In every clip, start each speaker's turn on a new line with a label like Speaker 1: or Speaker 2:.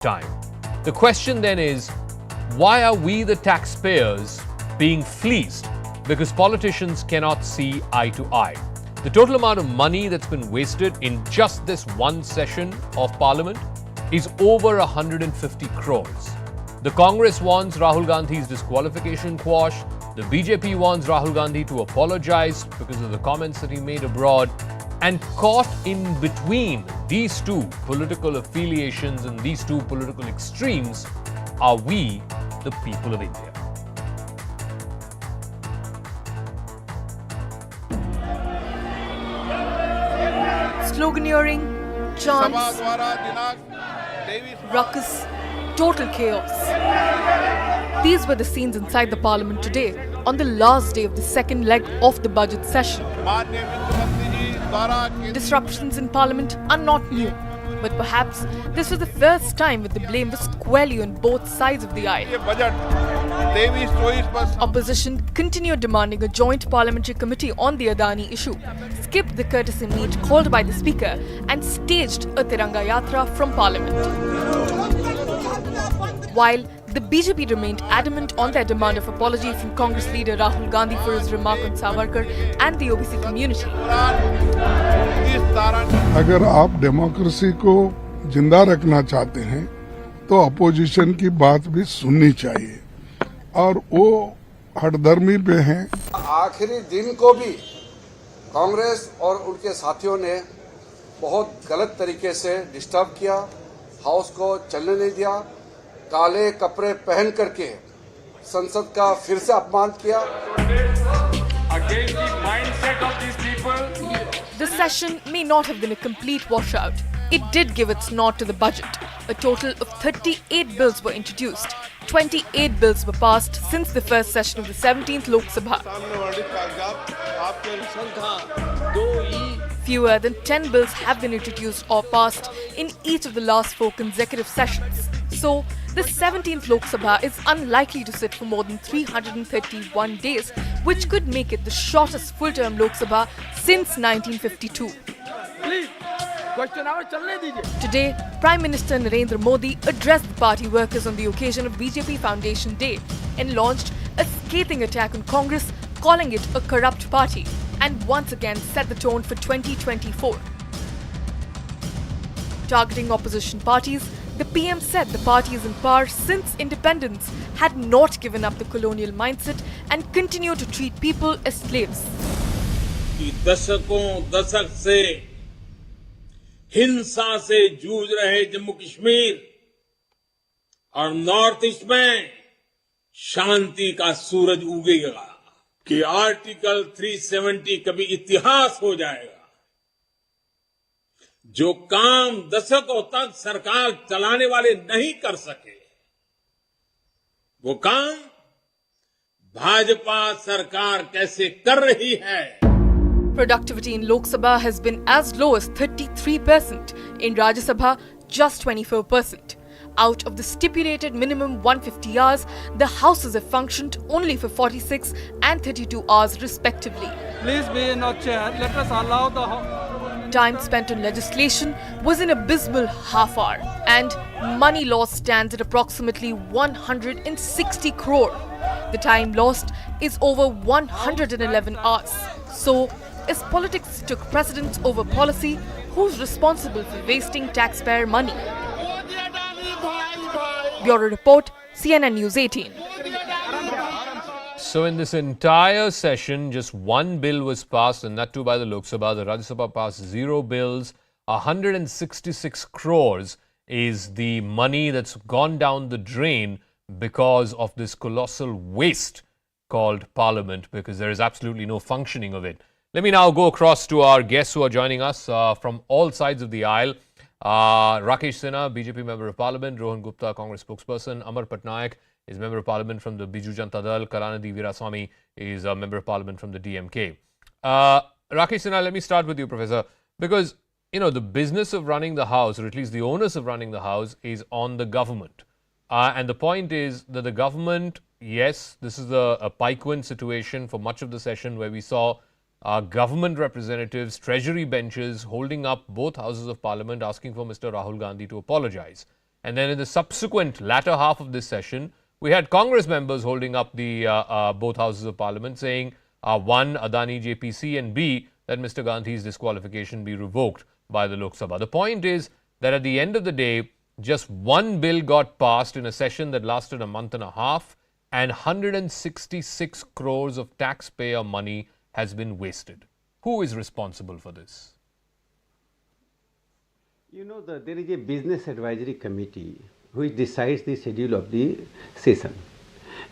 Speaker 1: time. The question then is, why are we the taxpayers being fleeced because politicians cannot see eye to eye? The total amount of money that's been wasted in just this one session of Parliament is over 150 crores. The Congress wants Rahul Gandhi's disqualification quashed. The BJP wants Rahul Gandhi to apologize because of the comments that he made abroad. And caught in between these two political affiliations and these two political extremes are we, the people of India.
Speaker 2: Sloganeering, chants, ruckus, total chaos. These were the scenes inside the Parliament today on the last day of the second leg of the budget session. Disruptions in Parliament are not new, but perhaps this was the first time when the blame was squarely on both sides of the aisle. Opposition continued demanding a joint parliamentary committee on the Adani issue, skipped the courtesy meet called by the Speaker and staged a Tiranga Yatra from Parliament. While the BJP remained adamant on their demand of apology from Congress leader Rahul Gandhi for his remark on Savarkar and the OBC community.
Speaker 3: अगर आप democracy को जिंदा रखना चाहते हैं तो opposition की बात भी सुननी चाहिए और वो हठधर्मी पे हैं।
Speaker 4: आखिरी दिन को भी कांग्रेस और उनके साथियों ने बहुत गलत तरीके से डिस्टर्ब किया, हाउस को चलने नहीं दिया, काले कपड़े पहन करके संसद का फिर से अपमान किया।
Speaker 2: The session may not have been a complete washout. It did give its nod to the budget. A total of 38 bills were introduced. 28 bills were passed since the first session of the 17th Lok Sabha. Fewer than 10 bills have been introduced or passed in each of the last 4 consecutive sessions. So, the 17th Lok Sabha is unlikely to sit for more than 331 days, which could make it the shortest full-term Lok Sabha since 1952. Today, Prime Minister Narendra Modi addressed the party workers on the occasion of BJP Foundation Day and launched a scathing attack on Congress, calling it a corrupt party, and once again set the tone for 2024. Targeting opposition parties, the PM said the party is in power since independence, had not given up the colonial mindset and continue to treat people as slaves.
Speaker 5: दशक से हिंसा से जूझ रहे जम्मू कश्मीर और north east में शांति का सूरज उगेगा कि आर्टिकल 370 कभी इतिहास हो जाएगा। जो काम दशकों तक सरकार चलाने वाले नहीं कर सके, वो काम भाजपा सरकार कैसे कर रही है।
Speaker 2: Productivity in Lok Sabha has been as low as 33%, in Rajya Sabha just 24%. Out of the stipulated minimum 150 hours, the houses have functioned only for 46 and 32 hours respectively.
Speaker 6: Please be in our chair. Let us allow the
Speaker 2: Time spent on legislation was an abysmal half hour, and money loss stands at approximately 160 crore. The time lost is over 111 hours. So, as politics took precedence over policy, who's responsible for wasting taxpayer money? Bureau Report, CNN News 18.
Speaker 1: So in this entire session, just one bill was passed, and that too by the Lok Sabha. The Rajya Sabha passed 0 bills. 166 crores is the money that's gone down the drain because of this colossal waste called Parliament, because there is absolutely no functioning of it. Let me now go across to our guests who are joining us from all sides of the aisle. Rakesh Sinha, BJP Member of Parliament; Rohan Gupta, Congress spokesperson; Amar Patnaik is Member of Parliament from the Biju Janata Dal; Kalanidhi Veeraswamy is a Member of Parliament from the DMK. Rakesh Sinha, let me start with you, Professor, because, you know, the business of running the House, or at least the onus of running the House, is on the government. And the point is that the government, yes, this is a piquant situation for much of the session where we saw government representatives, treasury benches holding up both houses of parliament asking for Mr. Rahul Gandhi to apologize. And then in the subsequent latter half of this session, we had Congress members holding up the both houses of parliament saying, one, Adani JPC, and B, that Mr. Gandhi's disqualification be revoked by the Lok Sabha. The point is that at the end of the day, just one bill got passed in a session that lasted a month and a half, and 166 crores of taxpayer money has been wasted. Who is responsible for this?
Speaker 7: You know, there is a business advisory committee which decides the schedule of the session.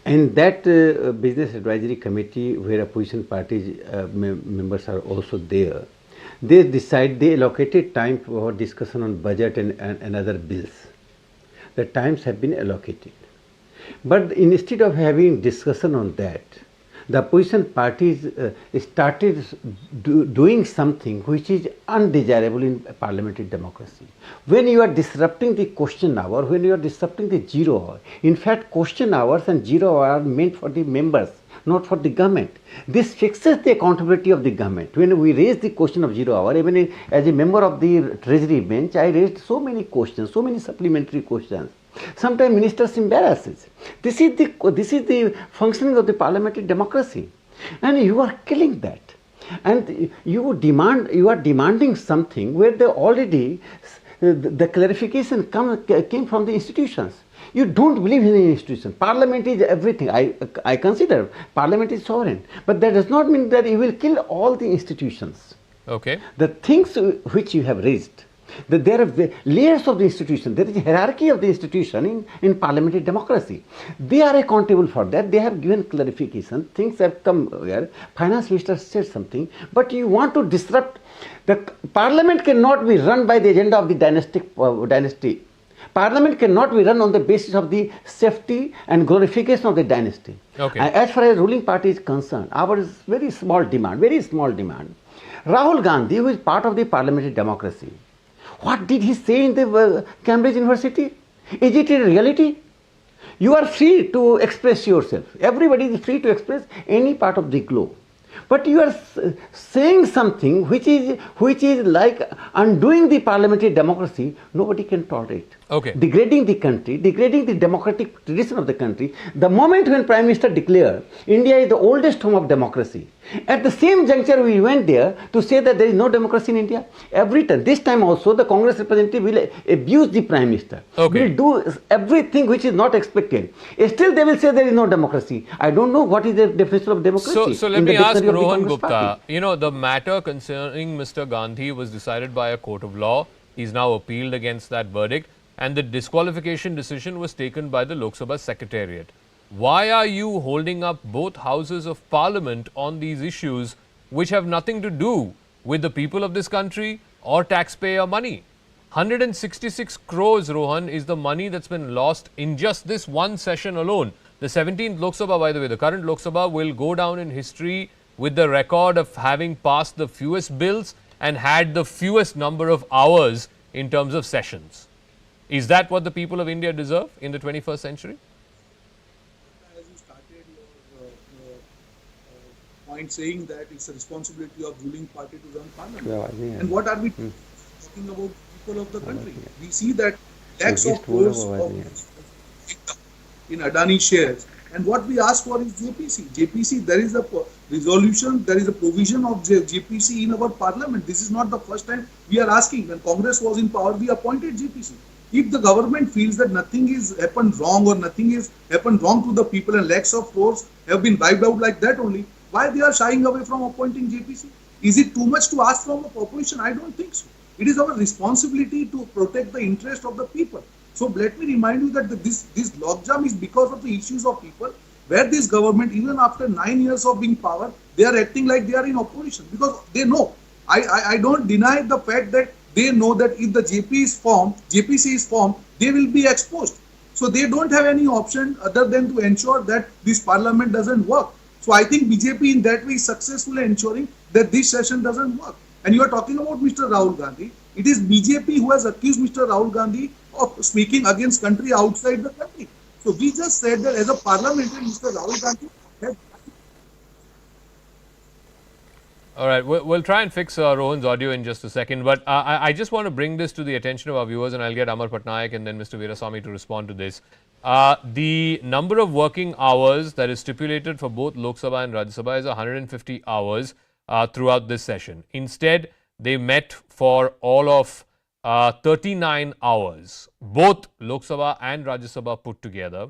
Speaker 7: And that business advisory committee, where opposition parties members are also there, they decide, they allocated time for discussion on budget and other bills. The times have been allocated. But instead of having discussion on that, the opposition parties started doing something which is undesirable in parliamentary democracy. When you are disrupting the question hour, when you are disrupting the 0 hour, in fact question hours and 0 hour are meant for the members, not for the government. This fixes the accountability of the government. When we raise the question of 0 hour, even as a member of the Treasury bench, I raised so many questions, so many supplementary questions. Sometimes ministers embarrasses. This is the functioning of the parliamentary democracy, and you are killing that. And you are demanding something where the clarification came from the institutions. You don't believe in the institution. Parliament is everything. I consider Parliament is sovereign, but that does not mean that you will kill all the institutions.
Speaker 1: Okay.
Speaker 7: The things which you have raised, that there are layers of the institution, there is a hierarchy of the institution in parliamentary democracy. They are accountable for that. They have given clarification. Things have come where finance minister said something, but you want to disrupt. The parliament cannot be run by the agenda of the dynasty. Parliament cannot be run on the basis of the safety and glorification of the dynasty.
Speaker 1: Okay.
Speaker 7: As far as ruling party is concerned, our very small demand. Rahul Gandhi, who is part of the parliamentary democracy, what did he say in the Cambridge University? Is it a reality? You are free to express yourself. Everybody is free to express any part of the globe. But you are saying something which is like undoing the parliamentary democracy. Nobody can tolerate.
Speaker 1: Okay.
Speaker 7: Degrading the country, degrading the democratic tradition of the country. The moment when Prime Minister declared India is the oldest home of democracy, at the same juncture we went there to say that there is no democracy in India. Every time, this time also the Congress representative will abuse the Prime Minister.
Speaker 1: Okay.
Speaker 7: Will do everything which is not expected. Still they will say there is no democracy. I don't know what is the definition of democracy.
Speaker 1: So let me ask Rohan Gupta, you know, the matter concerning Mr. Gandhi was decided by a court of law. He's now appealed against that verdict, and the disqualification decision was taken by the Lok Sabha Secretariat. Why are you holding up both houses of parliament on these issues which have nothing to do with the people of this country or taxpayer money? 166 crores, Rohan, is the money that's been lost in just this one session alone. The 17th Lok Sabha, by the way, the current Lok Sabha will go down in history with the record of having passed the fewest bills and had the fewest number of hours in terms of sessions. Is that what the people of India deserve in the 21st century?
Speaker 8: As you started your point saying that it's a responsibility of ruling party to run parliament. And what are we talking about people of the country? We see that lakhs of crores in Adani shares. And what we ask for is JPC. JPC, there is a resolution, there is a provision of JPC in our parliament. This is not the first time we are asking. When Congress was in power, we appointed JPC. If the government feels that nothing is happened wrong or nothing is happened wrong to the people and lakhs of crores have been wiped out like that only, why they are shying away from appointing JPC? Is it too much to ask from the opposition? I don't think so. It is our responsibility to protect the interest of the people. So let me remind you that this logjam is because of the issues of people, where this government, even after 9 years of being power, they are acting like they are in opposition because they know. I don't deny the fact that they know that if the JPC is formed, they will be exposed. So they don't have any option other than to ensure that this parliament doesn't work. So I think BJP in that way is successfully ensuring that this session doesn't work. And you are talking about Mr. Rahul Gandhi. It is BJP who has accused Mr. Rahul Gandhi of speaking against country outside the country. So we just said that as a parliamentary, Mr. Rahul Gandhi has...
Speaker 1: All right, we'll try and fix Rohan's audio in just a second. But I just want to bring this to the attention of our viewers, and I'll get Amar Patnaik and then Mr. Veerasamy to respond to this. The number of working hours that is stipulated for both Lok Sabha and Rajya Sabha is 150 hours throughout this session. Instead, they met for all of 39 hours, both Lok Sabha and Rajya Sabha put together.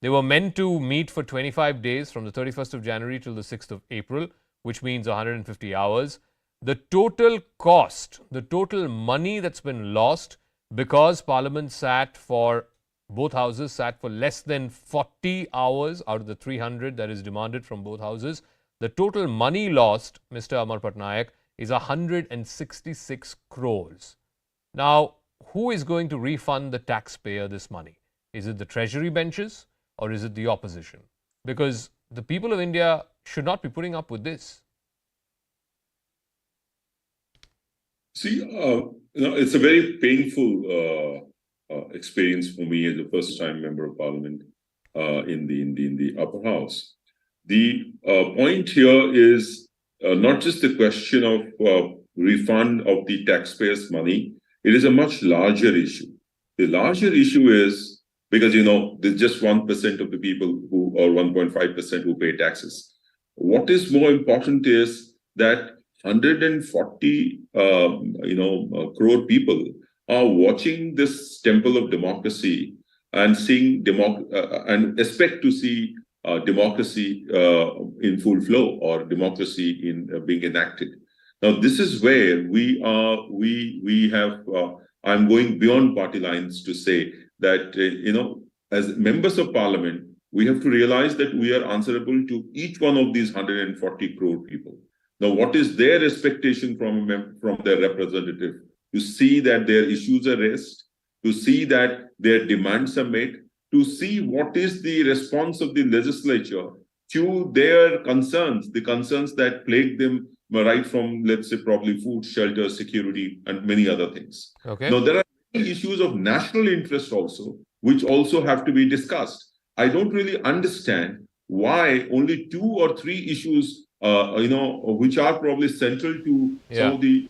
Speaker 1: They were meant to meet for 25 days from the 31st of January till the 6th of April, which means 150 hours. The total cost, the total money that's been lost because Parliament sat for, both houses sat for less than 40 hours out of the 300 that is demanded from both houses. The total money lost, Mr. Amar Patnaik, is 166 crores. Now, who is going to refund the taxpayer this money? Is it the treasury benches or is it the opposition? Because the people of India should not be putting up with this.
Speaker 9: See, it's a very painful experience for me as a first-time member of Parliament in the upper house. The point here is not just the question of refund of the taxpayers' money. It is a much larger issue. The larger issue is because, there's just 1% of the people who, or 1.5% who pay taxes. What is more important is that 140, crore people are watching this temple of democracy and seeing and expect to see democracy in full flow or democracy in being enacted. Now, this is where we have. I'm going beyond party lines to say that as members of Parliament, we have to realize that we are answerable to each one of these 140 crore people. Now, what is their expectation from their representative? To see that their issues are raised, to see that their demands are met, to see what is the response of the legislature to their concerns, the concerns that plague them right from, let's say, probably food, shelter, security, and many other things.
Speaker 1: Okay.
Speaker 9: Now, there are many issues of national interest also, which also have to be discussed. I don't really understand why only 2 or 3 issues, which are probably central to some of the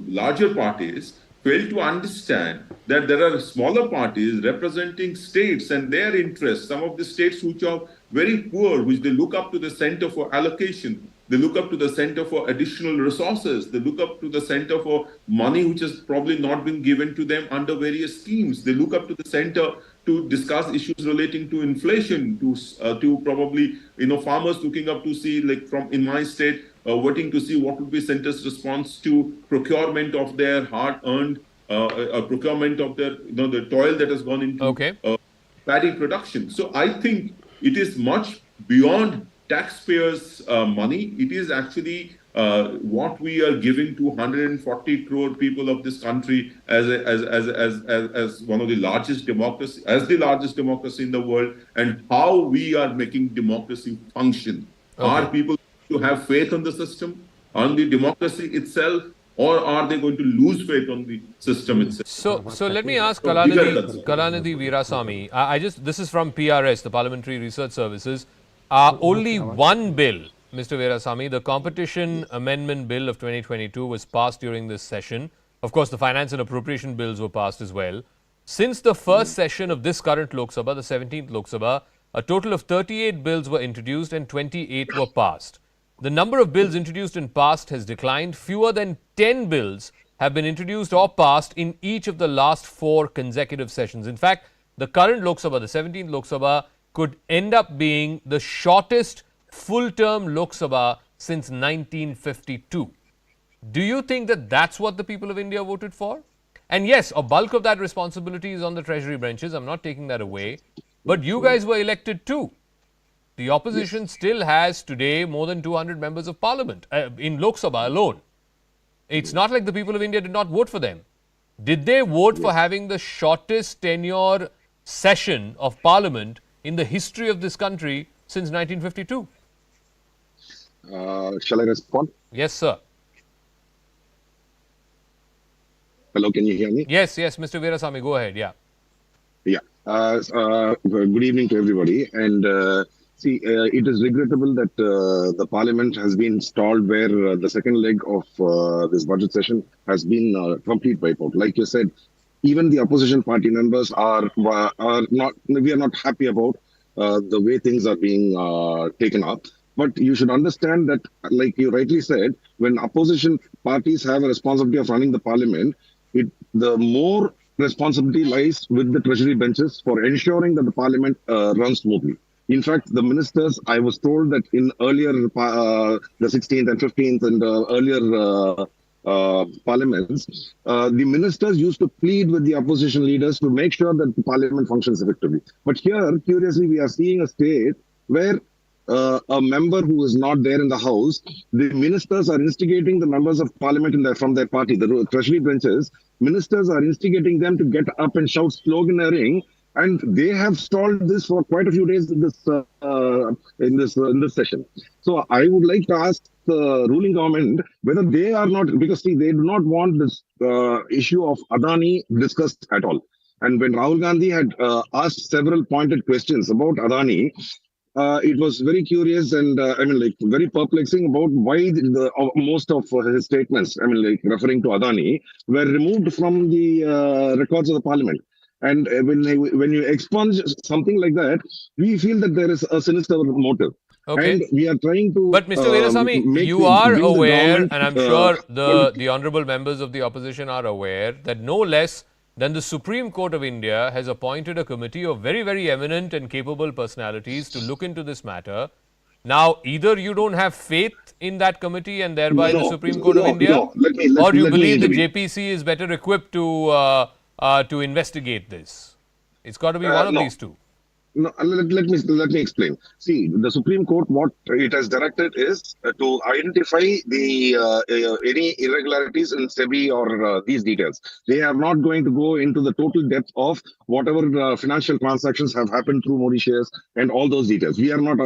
Speaker 9: larger parties, fail to understand that there are smaller parties representing states and their interests. Some of the states which are very poor, which they look up to the center for allocation. They look up to the center for additional resources. They look up to the center for money which has probably not been given to them under various schemes. They look up to the center to discuss issues relating to inflation, to probably, farmers looking up to see, like from in my state, waiting to see what would be center's response to procurement of their hard-earned, procurement of their, the toil that has gone into paddy production. So I think it is much beyond taxpayers' money. It is actually what we are giving to 140 crore people of this country as one of the largest democracy, as the largest democracy in the world, and how we are making democracy function. Are people to have faith on the system, on the democracy itself, or are they going to lose faith on the system itself?
Speaker 1: So let me ask Kalanidhi Veerasamy. This is from PRS, the Parliamentary Research Services. Only one bill, Mr. Veerasamy, the Competition Amendment Bill of 2022 was passed during this session. Of course, the Finance and Appropriation Bills were passed as well. Since the first session of this current Lok Sabha, the 17th Lok Sabha, a total of 38 bills were introduced and 28 were passed. The number of bills introduced and passed has declined. Fewer than 10 bills have been introduced or passed in each of the last 4 consecutive sessions. In fact, the current Lok Sabha, the 17th Lok Sabha, could end up being the shortest full-term Lok Sabha since 1952. Do you think that that's what the people of India voted for? And yes, a bulk of that responsibility is on the treasury branches. I'm not taking that away. But you guys were elected too. The opposition still has today more than 200 members of parliament in Lok Sabha alone. It's not like the people of India did not vote for them. Did they vote for having the shortest tenure session of parliament in the history of this country since 1952?
Speaker 10: Shall I respond?
Speaker 1: Yes, sir.
Speaker 10: Hello, can you hear me?
Speaker 1: Yes, Mr. Veerasamy, go ahead. Yeah.
Speaker 10: Good evening to everybody. And See, it is regrettable that the parliament has been stalled where the second leg of this budget session has been complete wipeout. Like you said, even the opposition party members are not, we are not happy about the way things are being taken up. But you should understand that, like you rightly said, when opposition parties have a responsibility of running the parliament, the more responsibility lies with the treasury benches for ensuring that the parliament runs smoothly. In fact, the ministers, I was told that in earlier, the 16th and 15th and earlier parliaments, the ministers used to plead with the opposition leaders to make sure that the parliament functions effectively. But here, curiously, we are seeing a state where a member who is not there in the house, the ministers are instigating the members of parliament from their party, the treasury benches. Ministers are instigating them to get up and shout sloganeering, and they have stalled this for quite a few days in this session. So I would like to ask the ruling government whether they are not, because see, they do not want this issue of Adani discussed at all. And when Rahul Gandhi had asked several pointed questions about Adani, it was very curious and very perplexing about why most of his statements, referring to Adani, were removed from the records of the parliament. And when you expunge something like that, we feel that there is a sinister motive.
Speaker 1: Okay.
Speaker 10: And we are trying to.
Speaker 1: But Mr. Veerasamy, you are aware, and I'm sure the honourable members of the opposition are aware, that no less than the Supreme Court of India has appointed a committee of very, very eminent and capable personalities to look into this matter. Now, either you don't have faith in that committee and thereby the Supreme Court of India, or you believe the JPC is better equipped to investigate this. It's got to be one of these two.
Speaker 10: No, let me explain. See, the Supreme Court, what it has directed is to identify the any irregularities in SEBI or these details. They are not going to go into the total depth of whatever financial transactions have happened through Modi shares and all those details. We are not,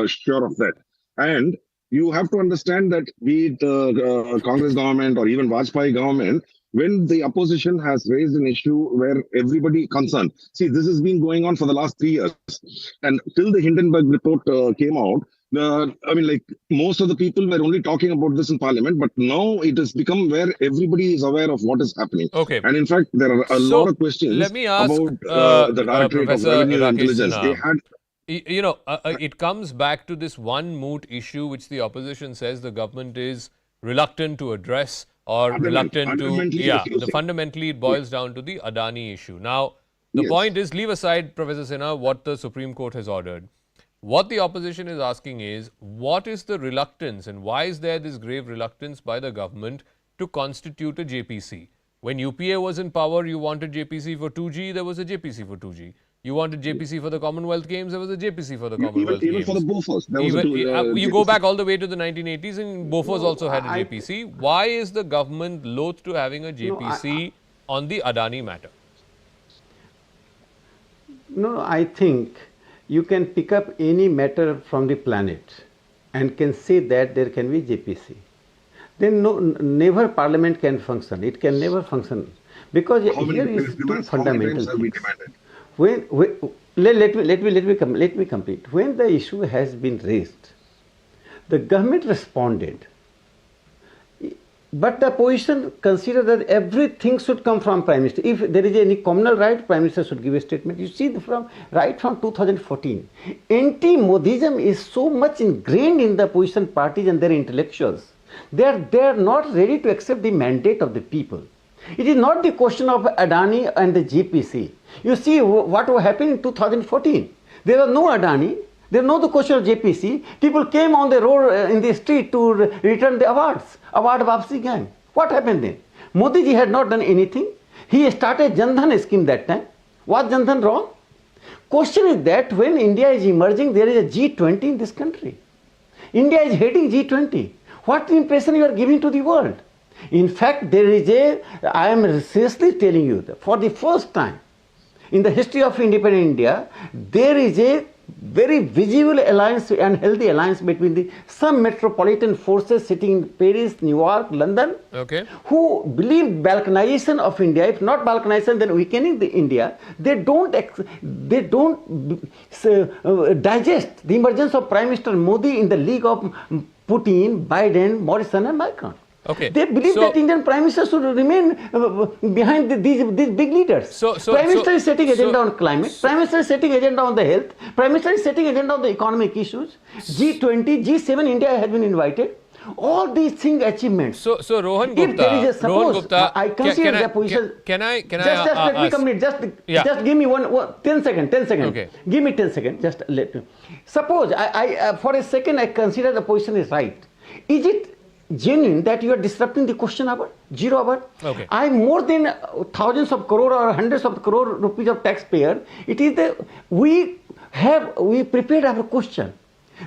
Speaker 10: sure of that. And you have to understand that be it the Congress government or even Vajpayee government, when the opposition has raised an issue where everybody concerned, see, this has been going on for the last 3 years, and till the Hindenburg report came out, most of the people were only talking about this in Parliament, but now it has become where everybody is aware of what is happening.
Speaker 1: Okay.
Speaker 10: And in fact, there are a lot of questions
Speaker 1: let me ask,
Speaker 10: about the Directorate of Revenue Intelligence.
Speaker 1: They had. It comes back to this one moot issue which the opposition says the government is reluctant to address or reluctant to, fundamentally it boils down to the Adani issue. Now, the point is, leave aside, Professor Sinha, what the Supreme Court has ordered. What the opposition is asking is, what is the reluctance and why is there this grave reluctance by the government to constitute a JPC? When UPA was in power, you wanted JPC for 2G, there was a JPC for 2G. You wanted JPC for the Commonwealth Games, there was a JPC for the Commonwealth Games.
Speaker 10: Even for the Bofors.
Speaker 1: You go back all the way to the 1980s and Bofors also had a JPC. Why is the government loath to having a JPC on the Adani matter?
Speaker 7: No, I think you can pick up any matter from the planet and can say that there can be JPC. Then never Parliament can function. It can never function. Because here is two fundamental things. Let me complete. When the issue has been raised, the government responded, but the opposition considered that everything should come from Prime Minister. If there is any communal right, Prime Minister should give a statement. You see, right from 2014, anti-Modism is so much ingrained in the opposition parties and their intellectuals. They are not ready to accept the mandate of the people. It is not the question of Adani and the JPC. You see what happened in 2014. There was no Adani. There was no question of JPC. People came on the road in the street to return the awards. Award Vapsi gang. What happened then? Modi ji had not done anything. He started Jan Dhan scheme that time. Was Jan Dhan wrong? Question is that when India is emerging, there is a G20 in this country. India is heading G20. What impression you are giving to the world? In fact, I am seriously telling you that for the first time, In the history of independent India, there is a very visible alliance and healthy alliance between some metropolitan forces sitting in Paris, New York, London, who believe balkanization of India. If not balkanization, then weakening the India. They don't digest the emergence of Prime Minister Modi in the league of Putin, Biden, Morrison, and Macron. They believe that Indian Prime Minister should remain behind these big leaders. Prime Minister is setting agenda on climate. Prime Minister is setting agenda on the health. Prime Minister is setting agenda on the economic issues. G20, G7, India has been invited. All these things achievements.
Speaker 1: So Rohan Gupta,
Speaker 7: if there is a, suppose,
Speaker 1: Rohan Gupta,
Speaker 7: I consider the position.
Speaker 1: Can I
Speaker 7: just let me complete. Just give me 10 seconds. 10 seconds.
Speaker 1: Okay.
Speaker 7: Give me 10 seconds. Just let me. Suppose I for a second I consider the position is right. Is it genuine that you are disrupting the question hour, 0 hour? I more than thousands of crore or hundreds of crore rupees of taxpayer. It is we prepared our question,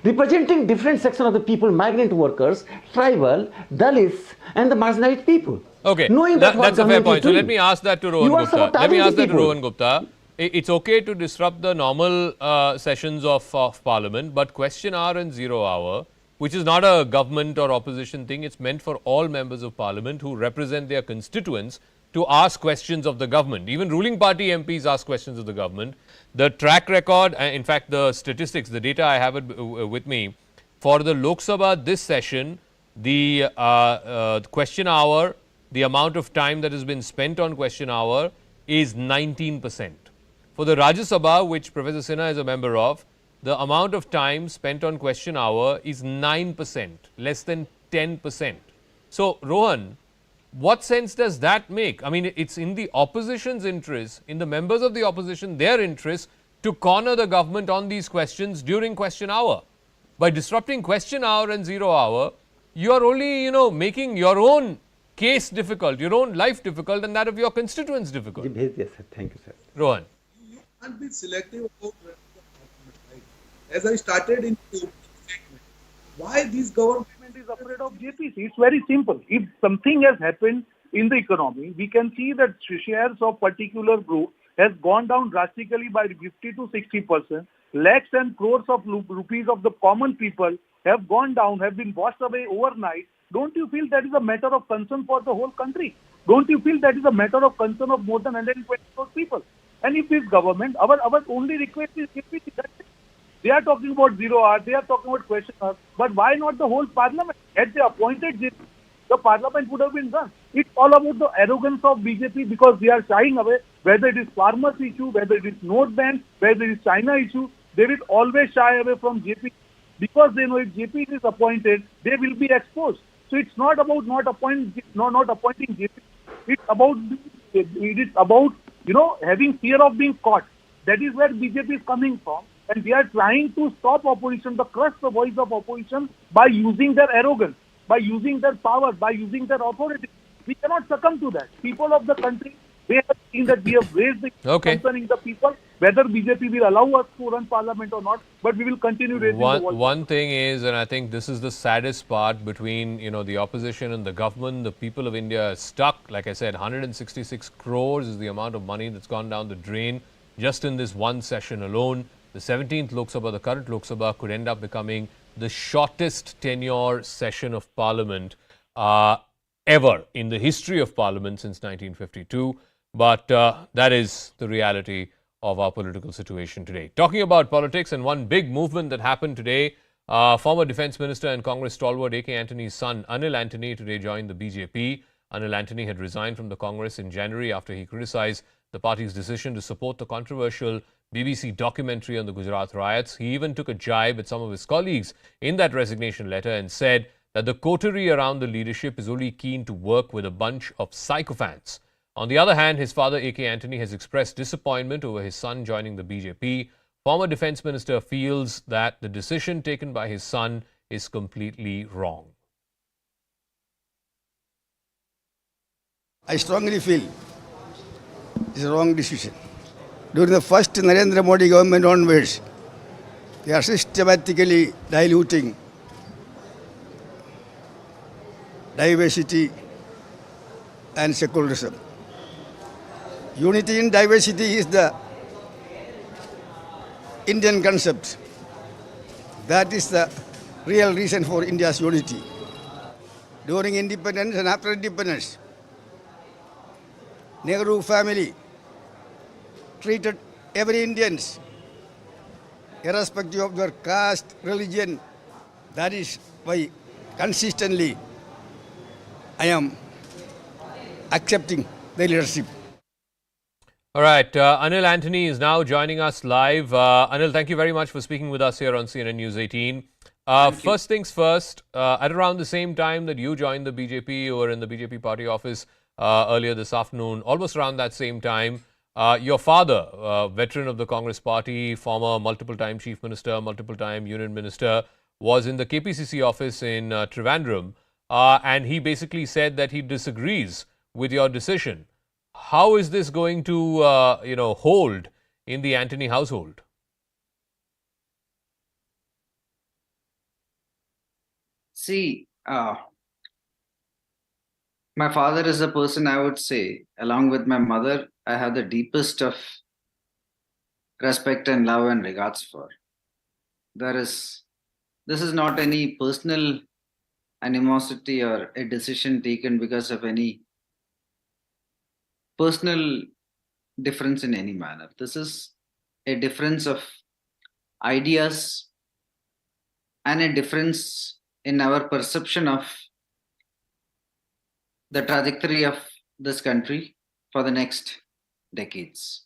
Speaker 7: representing different sections of the people, migrant workers, tribal, Dalits, and the marginalized people. Knowing
Speaker 1: that's a fair point. So let me ask that to Rohan Gupta. It's okay to disrupt the normal sessions of Parliament, but question hour and 0 hour, which is not a government or opposition thing, it's meant for all members of Parliament who represent their constituents to ask questions of the government. Even ruling party MPs ask questions of the government. The track record, in fact the statistics, the data I have with me, for the Lok Sabha this session, the question hour, the amount of time that has been spent on question hour is 19%. For the Rajya Sabha, which Professor Sinha is a member of, the amount of time spent on question hour is 9%, less than 10%. So, Rohan, what sense does that make? I mean, it's in the opposition's interest, in the members of the opposition, their interest to corner the government on these questions during question hour. By disrupting question hour and 0 hour, you are only, making your own case difficult, your own life difficult, and that of your constituents difficult.
Speaker 7: Yes, sir. Thank you, sir.
Speaker 1: Rohan.
Speaker 8: You can't be selective about as I started in the statement, why this government is afraid of JPC? It's very simple. If something has happened in the economy, we can see that shares of particular group has gone down drastically by 50 to 60%. Lakhs and crores of rupees of the common people have gone down, have been washed away overnight. Don't you feel that is a matter of concern for the whole country? Don't you feel that is a matter of concern of more than 120 crore people? And if this government, our only request is JPC. They are talking about 0 hour, they are talking about question hour, but why not the whole parliament? Had they appointed JPC, the parliament would have been done. It's all about the arrogance of BJP because they are shying away, whether it is farmers issue, whether it is note ban, whether it is China issue, they will always shy away from JPC because they know if JPC is appointed, they will be exposed. So it's not about not appointing JPC. It's about having fear of being caught. That is where BJP is coming from. And they are trying to stop opposition, to crush the voice of opposition by using their arrogance, by using their power, by using their authority. We cannot succumb to that. People of the country, they have seen that we have raised the concerning the people, whether BJP will allow us to run parliament or not, but we will continue raising the voice.
Speaker 1: One thing is, and I think this is the saddest part between, the opposition and the government, the people of India are stuck. Like I said, 166 crores is the amount of money that's gone down the drain just in this one session alone. The 17th Lok Sabha, the current Lok Sabha, could end up becoming the shortest tenure session of Parliament ever in the history of Parliament since 1952. But that is the reality of our political situation today. Talking about politics and one big movement that happened today, former Defence Minister and Congress stalwart A.K. Antony's son, Anil Antony, today joined the BJP. Anil Antony had resigned from the Congress in January after he criticised the party's decision to support the controversial BBC documentary on the Gujarat riots. He even took a jibe at some of his colleagues in that resignation letter and said that the coterie around the leadership is only keen to work with a bunch of sycophants. On the other hand, his father A.K. Antony has expressed disappointment over his son joining the BJP. Former Defence Minister feels that the decision taken by his son is completely wrong.
Speaker 11: I strongly feel it's a wrong decision. During the first Narendra Modi government onwards, they are systematically diluting diversity and secularism. Unity in diversity is the Indian concept. That is the real reason for India's unity. During independence and after independence, Nehru family treated every Indians, irrespective of their caste, religion. That is why consistently I am accepting the leadership.
Speaker 1: All right, Anil Anthony is now joining us live. Anil, thank you very much for speaking with us here on CNN News 18. First things first, at around the same time that you joined the BJP, you were in the BJP party office earlier this afternoon, almost around that same time, your father, veteran of the Congress party, former multiple-time chief minister, multiple-time union minister, was in the KPCC office in Trivandrum, and he basically said that he disagrees with your decision. How is this going to, hold in the Anthony household?
Speaker 12: See, my father is a person, I would say, along with my mother, I have the deepest of respect and love and regards for. This is not any personal animosity or a decision taken because of any personal difference in any manner. This is a difference of ideas and a difference in our perception of the trajectory of this country for the next decades.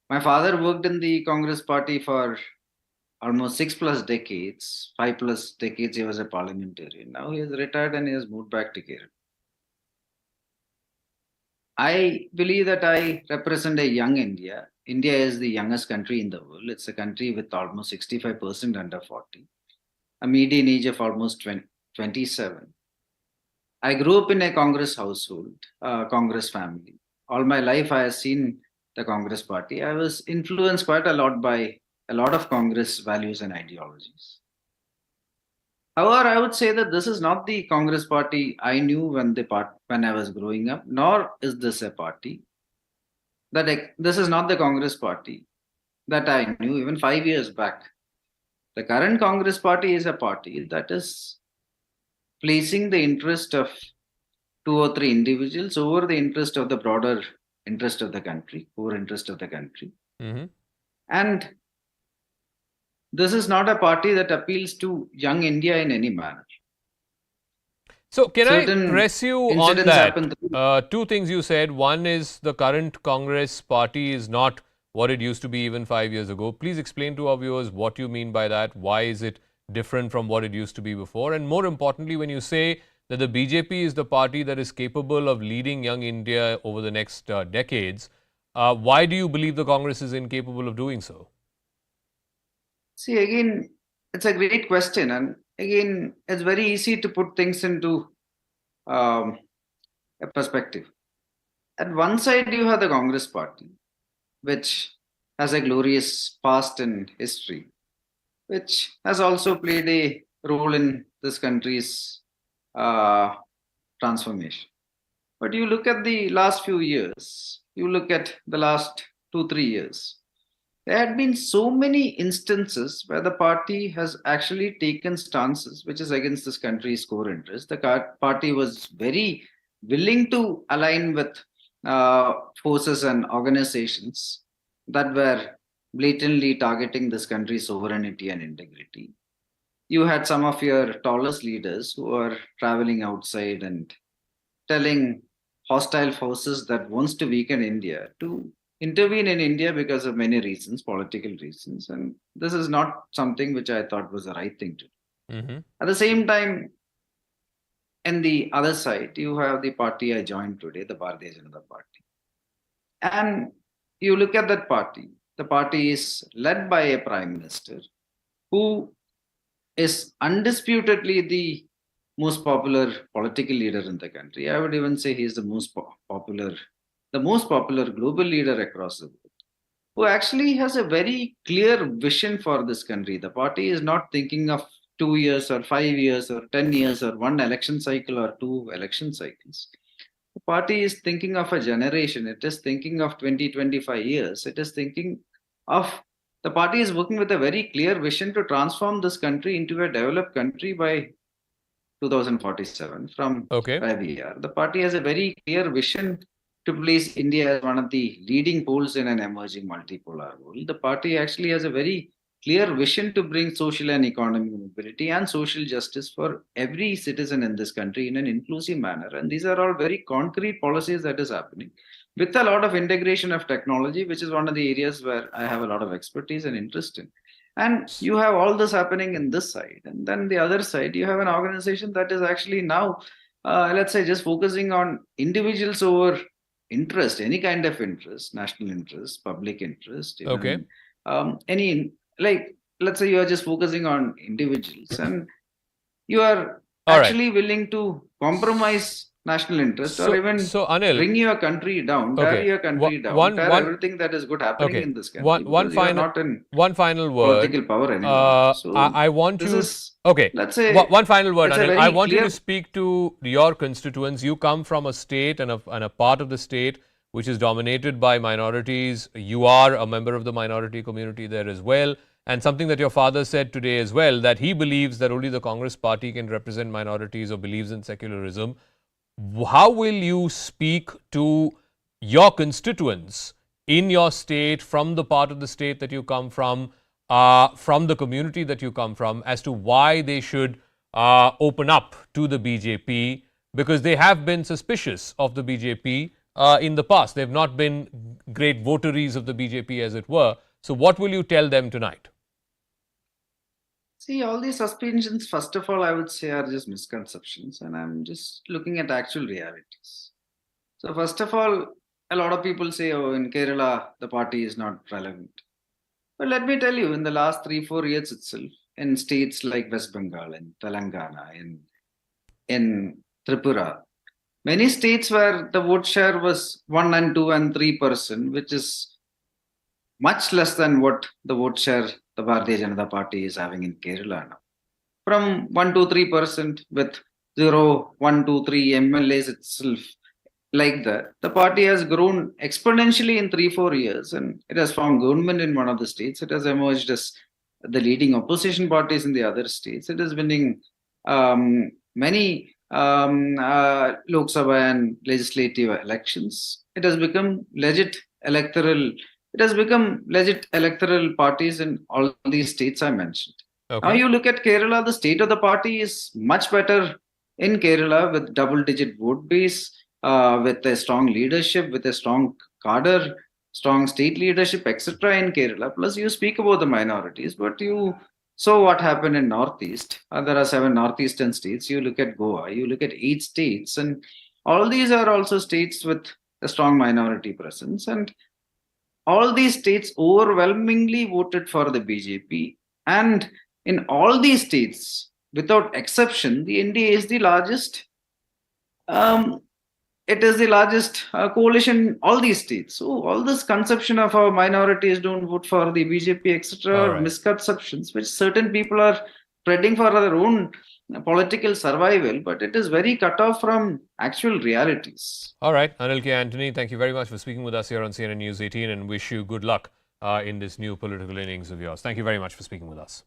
Speaker 12: My father worked in the Congress party for almost 6+ decades, 5+ decades he was a parliamentarian. Now he has retired and he has moved back to Kerala. I believe that I represent a young India. India is the youngest country in the world. It's a country with almost 65% under 40, a median age of almost 27. I grew up in a Congress household, Congress family. All my life I have seen the Congress party. I was influenced quite a lot by a lot of Congress values and ideologies. However, I would say that this is not the Congress party I knew when I was growing up, nor is this a party this is not the Congress party that I knew even 5 years back. The current Congress party is a party that is placing the interest of 2 or 3 individuals over the interest of the broader interest of the country, core interest of the country.
Speaker 1: Mm-hmm.
Speaker 12: And this is not a party that appeals to young India in any manner.
Speaker 1: So can I press you on that? 2 things you said. One is the current Congress party is not what it used to be even 5 years ago. Please explain to our viewers what you mean by that. Why is it different from what it used to be before? And more importantly, when you say that the BJP is the party that is capable of leading young India over the next decades, why do you believe the Congress is incapable of doing so?
Speaker 12: See, again, it's a great question. And again, it's very easy to put things into a perspective. At one side, you have the Congress party, which has a glorious past and history, which has also played a role in this country's transformation. But you look at the last few years, you look at the last 2-3 years, there had been so many instances where the party has actually taken stances which is against this country's core interest. The party was very willing to align with forces and organizations that were blatantly targeting this country's sovereignty and integrity. You had some of your tallest leaders who are traveling outside and telling hostile forces that wants to weaken India to intervene in India because of many reasons, political reasons. And this is not something which I thought was the right thing to do.
Speaker 1: Mm-hmm.
Speaker 12: At the same time, in the other side, you have the party I joined today, the Bharatiya Janata Party. And you look at that party, the party is led by a Prime Minister who is undisputedly the most popular political leader in the country. I would even say he is the most popular global leader across the world, who actually has a very clear vision for this country. The party is not thinking of 2 years or 5 years or 10 years or 1 election cycle or 2 election cycles. The party is thinking of a generation. It is thinking of 20-25 years. It is thinking of the party is working with a very clear vision to transform this country into a developed country by 2047 from where we are. The party has a very clear vision to place India as one of the leading poles in an emerging multipolar world. The party actually has a very clear vision to bring social and economic mobility and social justice for every citizen in this country in an inclusive manner. And these are all very concrete policies that is happening with a lot of integration of technology, which is one of the areas where I have a lot of expertise and interest in. And you have all this happening in this side. And then the other side, you have an organization that is actually now, let's say, just focusing on individuals over interest, any kind of interest, national interest, public interest. Even, any, like, let's say you are just focusing on individuals and you are actually willing to compromise national interest or even bring your country down, tear your country down, tear everything that is good happening in this country.
Speaker 1: One final word.
Speaker 12: Political power anymore. So
Speaker 1: I want you.
Speaker 12: Let's say
Speaker 1: one final word, Anil. I want you to speak to your constituents. You come from a state and a part of the state which is dominated by minorities. You are a member of the minority community there as well. And something that your father said today as well, that he believes that only the Congress party can represent minorities or believes in secularism. How will you speak to your constituents in your state, from the part of the state that you come from the community that you come from, as to why they should open up to the BJP? Because they have been suspicious of the BJP in the past. They've not been great votaries of the BJP, as it were. So what will you tell them tonight?
Speaker 12: See, all these suspicions, first of all, I would say are just misconceptions, and I'm just looking at actual realities. So first of all, a lot of people say, oh, in Kerala, the party is not relevant. But let me tell you, in the last 3-4 years itself, in states like West Bengal, in Telangana, in Tripura, many states where the vote share was 1 and 2 and 3%, which is much less than what the vote share the Bharatiya Janata Party is having in Kerala now. From 1 to 3% with 0, 1, 2, 3 MLAs itself, like that, the party has grown exponentially in 3-4 years, and it has formed government in one of the states. It has emerged as the leading opposition parties in the other states. It is winning many Lok Sabha and legislative elections. It has become legit electoral parties in all these states I mentioned. Now you look at Kerala, the state of the party is much better in Kerala, with double-digit vote base, with a strong leadership, with a strong cadre, strong state leadership, etc. in Kerala. Plus you speak about the minorities, but you saw what happened in Northeast. There are 7 northeastern states. You look at Goa, you look at 8 states, and all these are also states with a strong minority presence. And all these states overwhelmingly voted for the BJP. And in all these states, without exception, the NDA is the largest. It is the largest coalition in all these states. So all this conception of how minorities don't vote for the BJP, etc., are misconceptions which certain people are spreading for their own political survival, but it is very cut off from actual realities.
Speaker 1: All right, Anil K. Antony, thank you very much for speaking with us here on CNN News 18, and wish you good luck in this new political innings of yours. Thank you very much for speaking with us.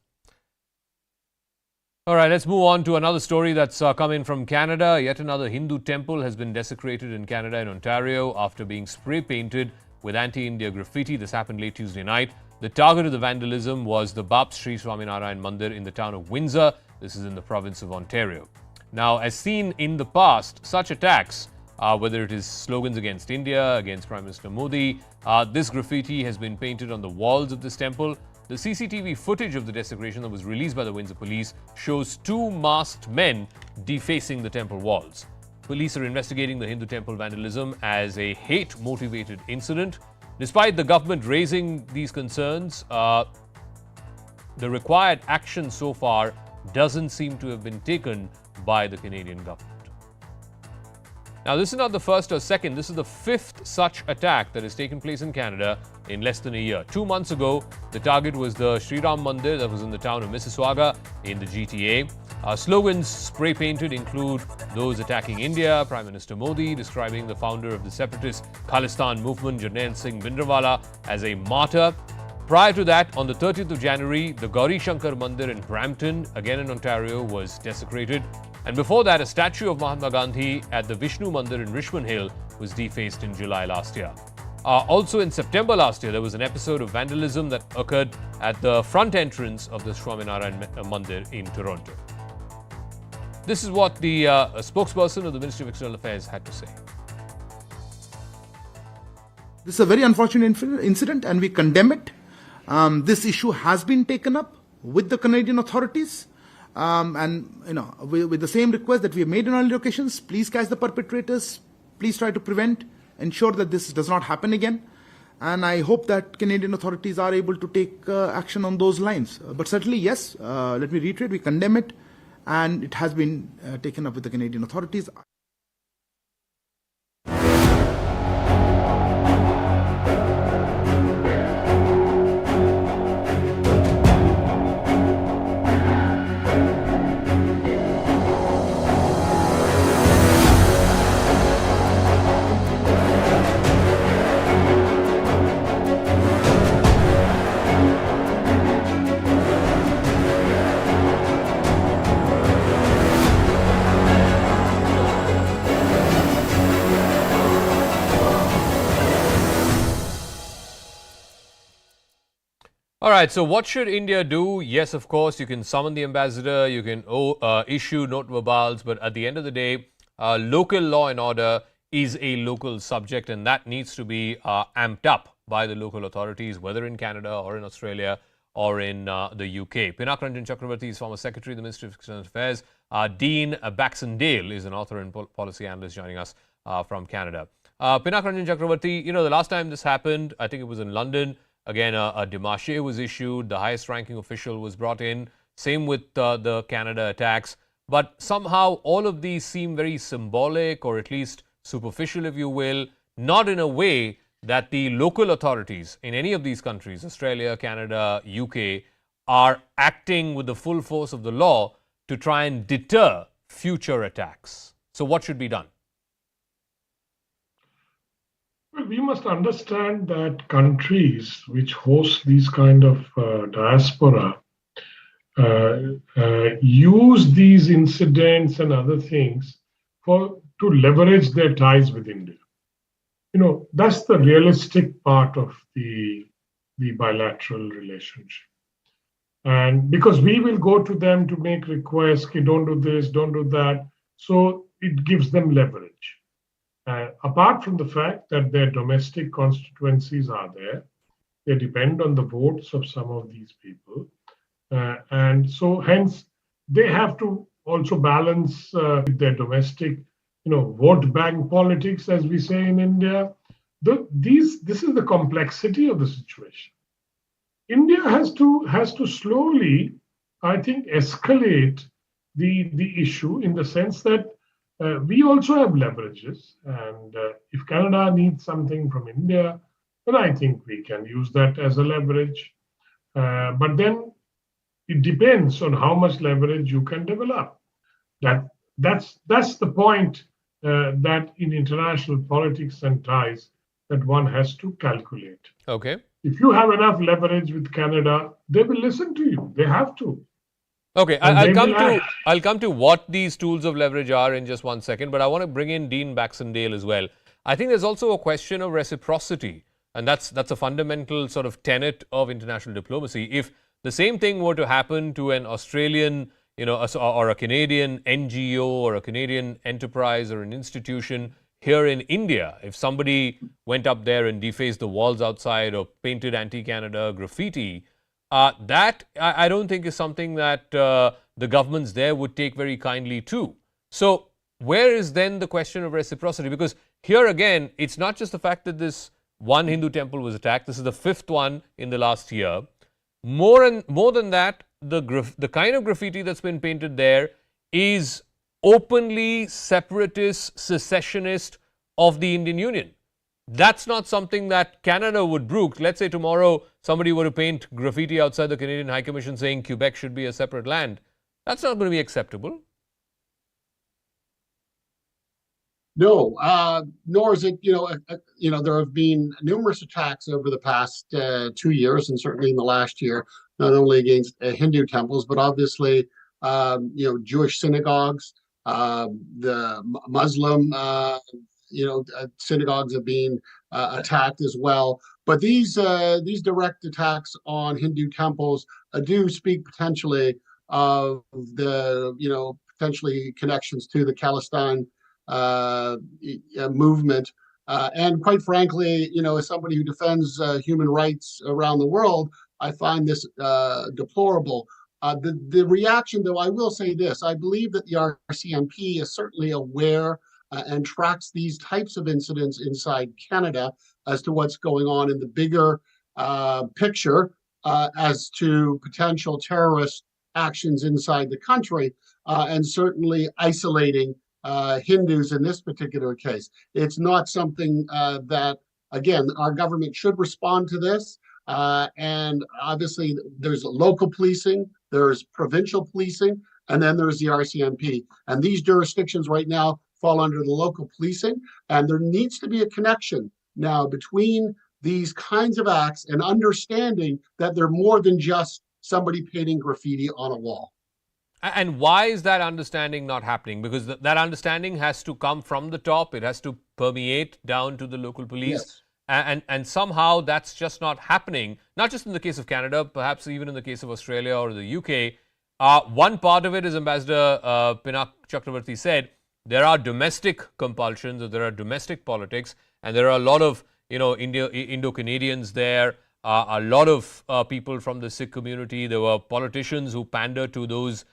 Speaker 1: All right, let's move on to another story that's come in from Canada. Yet another Hindu temple has been desecrated in Canada and Ontario after being spray painted with anti-India graffiti. This happened late Tuesday night. The target of the vandalism was the Bap Sri Swaminarayan Mandir in the town of Windsor. This is in the province of Ontario. Now, as seen in the past, such attacks, whether it is slogans against India, against Prime Minister Modi, this graffiti has been painted on the walls of this temple. The CCTV footage of the desecration that was released by the Windsor police shows 2 masked men defacing the temple walls. Police are investigating the Hindu temple vandalism as a hate-motivated incident. Despite the government raising these concerns, the required action so far doesn't seem to have been taken by the Canadian government. Now, this is not the first or second. This is the 5th such attack that has taken place in Canada in less than a year. 2 months ago, the target was the Sri Ram Mandir that was in the town of Mississauga in the GTA. Slogans spray painted include those attacking India, Prime Minister Modi describing the founder of the separatist Khalistan movement, Jarnail Singh Bhindranwala, as a martyr. prior to that, on the 30th of January, the Gauri Shankar Mandir in Brampton, again in Ontario, was desecrated. And before that, a statue of Mahatma Gandhi at the Vishnu Mandir in Richmond Hill was defaced in July last year. Also in September last year, there was an episode of vandalism that occurred at the front entrance of the Swaminarayan Mandir in Toronto. This is what the spokesperson of the Ministry of External Affairs had to say.
Speaker 13: This is a very unfortunate incident and we condemn it. This issue has been taken up with the Canadian authorities. And with the same request that we have made on earlier occasions, please catch the perpetrators, please try to prevent, ensure that this does not happen again. And I hope that Canadian authorities are able to take action on those lines. But certainly, yes, let me reiterate, we condemn it and it has been taken up with the Canadian authorities.
Speaker 1: All right, so what should India do? Yes, of course, you can summon the ambassador, you can issue note verbals, but at the end of the day, local law and order is a local subject and that needs to be amped up by the local authorities, whether in Canada or in Australia or in the UK. Pinak Ranjan Chakravarti is former Secretary of the Ministry of External Affairs. Dean Baxendale is an author and policy analyst joining us from Canada. Pinak Ranjan Chakravarti, the last time this happened, I think it was in London. Again, a démarche was issued, the highest ranking official was brought in, same with the Canada attacks. But somehow all of these seem very symbolic or at least superficial, if you will, not in a way that the local authorities in any of these countries, Australia, Canada, UK, are acting with the full force of the law to try and deter future attacks. So what should be done?
Speaker 14: Well, we must understand that countries which host these kind of diaspora use these incidents and other things to leverage their ties with India. That's the realistic part of the bilateral relationship. And because we will go to them to make requests, don't do this, don't do that. So it gives them leverage. Apart from the fact that their domestic constituencies are there, they depend on the votes of some of these people. And so hence, they have to also balance with their domestic, vote bank politics, as we say in India. This is the complexity of the situation. India has to slowly, I think, escalate the issue in the sense that we also have leverages, and if Canada needs something from India, then I think we can use that as a leverage. But then it depends on how much leverage you can develop. That's the point that in international politics and ties that one has to calculate.
Speaker 1: Okay.
Speaker 14: If you have enough leverage with Canada, they will listen to you. They have to.
Speaker 1: Okay, I'll come to what these tools of leverage are in just 1 second, but I want to bring in Dean Baxendale as well. I think there's also a question of reciprocity, and that's a fundamental sort of tenet of international diplomacy. If the same thing were to happen to an Australian, or a Canadian NGO or a Canadian enterprise or an institution here in India, if somebody went up there and defaced the walls outside or painted anti-Canada graffiti, that I don't think is something that the governments there would take very kindly to. So where is then the question of reciprocity? Because here again, it's not just the fact that this one Hindu temple was attacked. This is the 5th one in the last year. More than that, the kind of graffiti that's been painted there is openly separatist, secessionist of the Indian Union. That's not something that Canada would brook. Let's say tomorrow somebody were to paint graffiti outside the Canadian High Commission saying Quebec should be a separate land. That's not going to be acceptable.
Speaker 15: No, nor is it, there have been numerous attacks over the past 2 years, and certainly in the last year, not only against Hindu temples, but obviously, Jewish synagogues, the Muslim, synagogues have been attacked as well. But these direct attacks on Hindu temples do speak potentially of the, potentially connections to the Palestine movement. And quite frankly, as somebody who defends human rights around the world, I find this deplorable. The reaction, though, I will say this: I believe that the RCMP is certainly aware and tracks these types of incidents inside Canada as to what's going on in the bigger picture as to potential terrorist actions inside the country, and certainly isolating Hindus in this particular case. It's not something that, again, our government should respond to this. And obviously, there's local policing, there's provincial policing, and then there's the RCMP. And these jurisdictions right now fall under the local policing. And there needs to be a connection now between these kinds of acts and understanding that they're more than just somebody painting graffiti on a wall.
Speaker 1: And why is that understanding not happening? Because that understanding has to come from the top. It has to permeate down to the local police. Yes. And somehow that's just not happening, not just in the case of Canada, perhaps even in the case of Australia or the UK. One part of it, as Ambassador Pinak Chakravarti said, there are domestic compulsions, or there are domestic politics, and there are a lot of Indo-Canadians there, a lot of people from the Sikh community. There were politicians who pander to those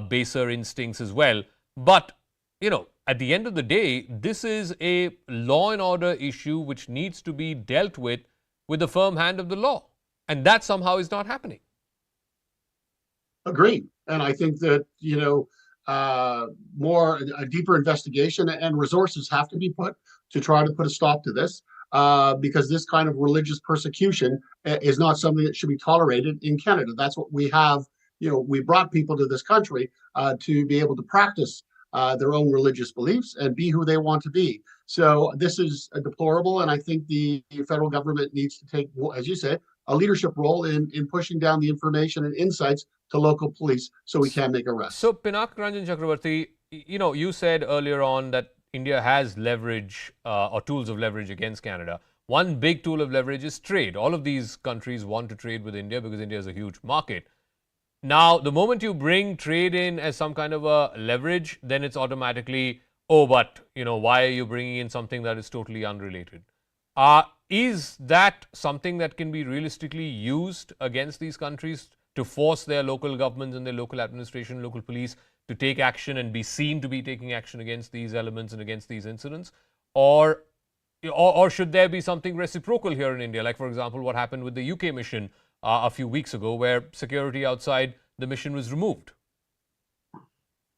Speaker 1: baser instincts as well. But, at the end of the day, this is a law and order issue which needs to be dealt with the firm hand of the law. And that somehow is not happening.
Speaker 15: Agreed. And I think that, a deeper investigation and resources have to be put to try to put a stop to this, because this kind of religious persecution is not something that should be tolerated in Canada. That's what we have. We brought people to this country to be able to practice their own religious beliefs and be who they want to be. So this is deplorable, and I think the federal government needs to take, as you said, a leadership role in pushing down the information and insights to local police so we can make arrests.
Speaker 1: So Pinak Ranjan Chakravarti, you said earlier on that India has leverage or tools of leverage against Canada. One big tool of leverage is trade. All of these countries want to trade with India because India is a huge market. Now, the moment you bring trade in as some kind of a leverage, then it's automatically, but, why are you bringing in something that is totally unrelated? Is that something that can be realistically used against these countries to force their local governments and their local administration, local police to take action and be seen to be taking action against these elements and against these incidents? Or should there be something reciprocal here in India? Like, for example, what happened with the UK mission a few weeks ago, where security outside the mission was removed.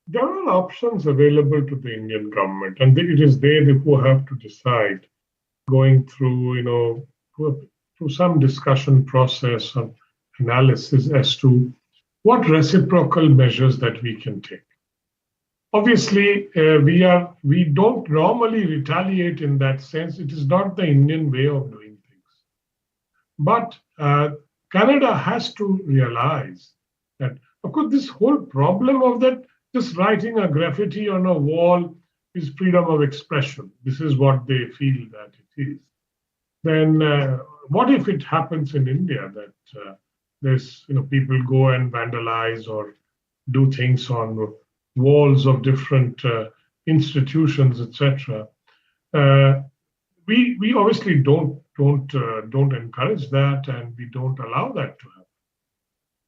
Speaker 14: There are options available to the Indian government, and it is they who have to decide, going through, through some discussion process of analysis as to what reciprocal measures that we can take. Obviously, we don't normally retaliate in that sense. It is not the Indian way of doing things. But Canada has to realize that, of course, this whole problem of that just writing a graffiti on a wall is freedom of expression. This is what they feel that it is. Then what if it happens in India that there's people go and vandalize or do things on walls of different institutions, etc. We obviously don't encourage that, and we don't allow that to happen.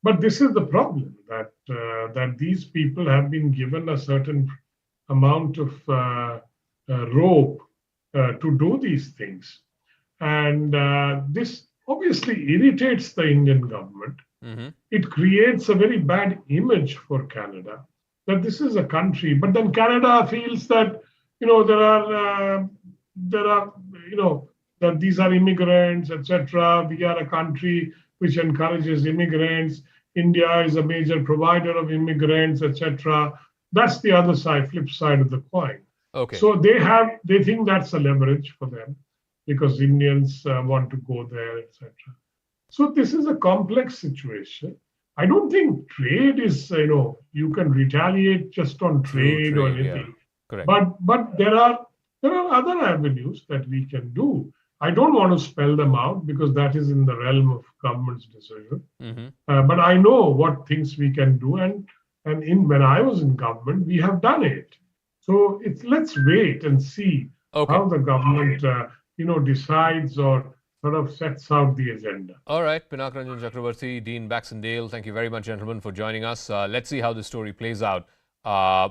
Speaker 14: But this is the problem, that these people have been given a certain amount of rope to do these things, and this obviously irritates the Indian government. Mm-hmm. It creates a very bad image for Canada, that this is a country, but then Canada feels that there are that these are immigrants, etc. We are a country which encourages immigrants. India is a major provider of immigrants, etc. That's the other side, flip side of the coin.
Speaker 1: Okay.
Speaker 14: So they think that's a leverage for them because Indians want to go there, etc. So this is a complex situation. I don't think trade is, you can retaliate just on trade or anything.
Speaker 1: Yeah. Correct.
Speaker 14: But there are other avenues that we can do. I don't want to spell them out because that is in the realm of government's decision. But I know what things we can do, and when I was in government, we have done it. So let's wait and see how the government decides or sort of sets out the agenda.
Speaker 1: All right, Pinak Ranjan Chakravarti, Dean Baxendale, thank you very much, gentlemen, for joining us. Let's see how this story plays out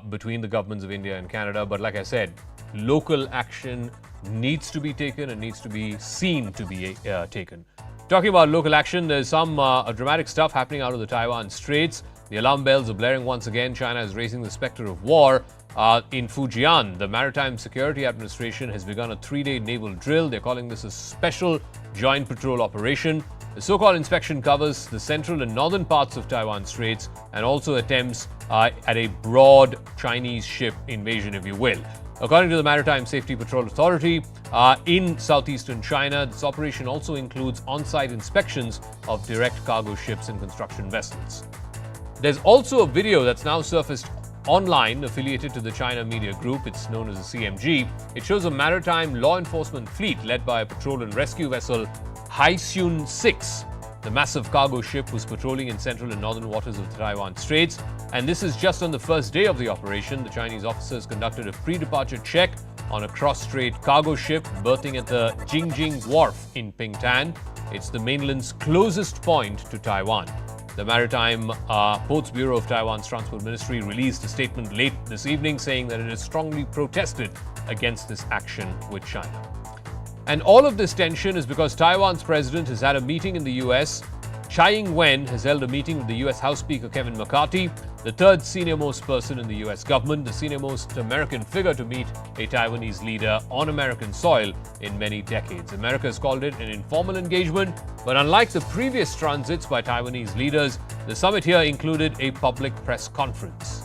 Speaker 1: between the governments of India and Canada. But like I said, local action needs to be taken and needs to be seen to be taken. Talking about local action, there's some dramatic stuff happening out of the Taiwan Straits. The alarm bells are blaring once again. China is raising the specter of war. In Fujian, the Maritime Security Administration has begun a 3-day naval drill. They're calling this a special joint patrol operation. The so-called inspection covers the central and northern parts of Taiwan Straits and also attempts at a broad Chinese ship invasion, if you will. According to the Maritime Safety Patrol Authority, in southeastern China, this operation also includes on-site inspections of direct cargo ships and construction vessels. There's also a video that's now surfaced online affiliated to the China Media Group. It's known as the CMG. It shows a maritime law enforcement fleet led by a patrol and rescue vessel, Haisyun 6. The massive cargo ship was patrolling in central and northern waters of the Taiwan Straits. And this is just on the first day of the operation. The Chinese officers conducted a pre-departure check on a cross-strait cargo ship berthing at the Jingjing Wharf in Pingtan. It's the mainland's closest point to Taiwan. The Maritime Ports Bureau of Taiwan's Transport Ministry released a statement late this evening saying that it has strongly protested against this action with China. And all of this tension is because Taiwan's president has had a meeting in the U.S. Tsai Ing-wen has held a meeting with the U.S. House Speaker Kevin McCarthy, the third senior-most person in the U.S. government, the senior-most American figure to meet a Taiwanese leader on American soil in many decades. America has called it an informal engagement, but unlike the previous transits by Taiwanese leaders, the summit here included a public press conference.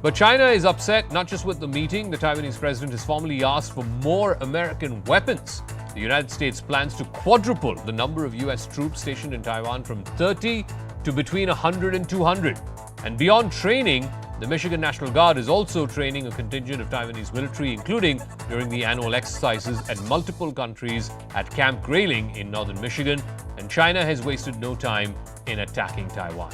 Speaker 1: But China is upset not just with the meeting. The Taiwanese president has formally asked for more American weapons. The United States plans to quadruple the number of U.S. troops stationed in Taiwan from 30 to between 100 and 200. And beyond training, the Michigan National Guard is also training a contingent of Taiwanese military, including during the annual exercises at multiple countries at Camp Grayling in northern Michigan. And China has wasted no time in attacking Taiwan.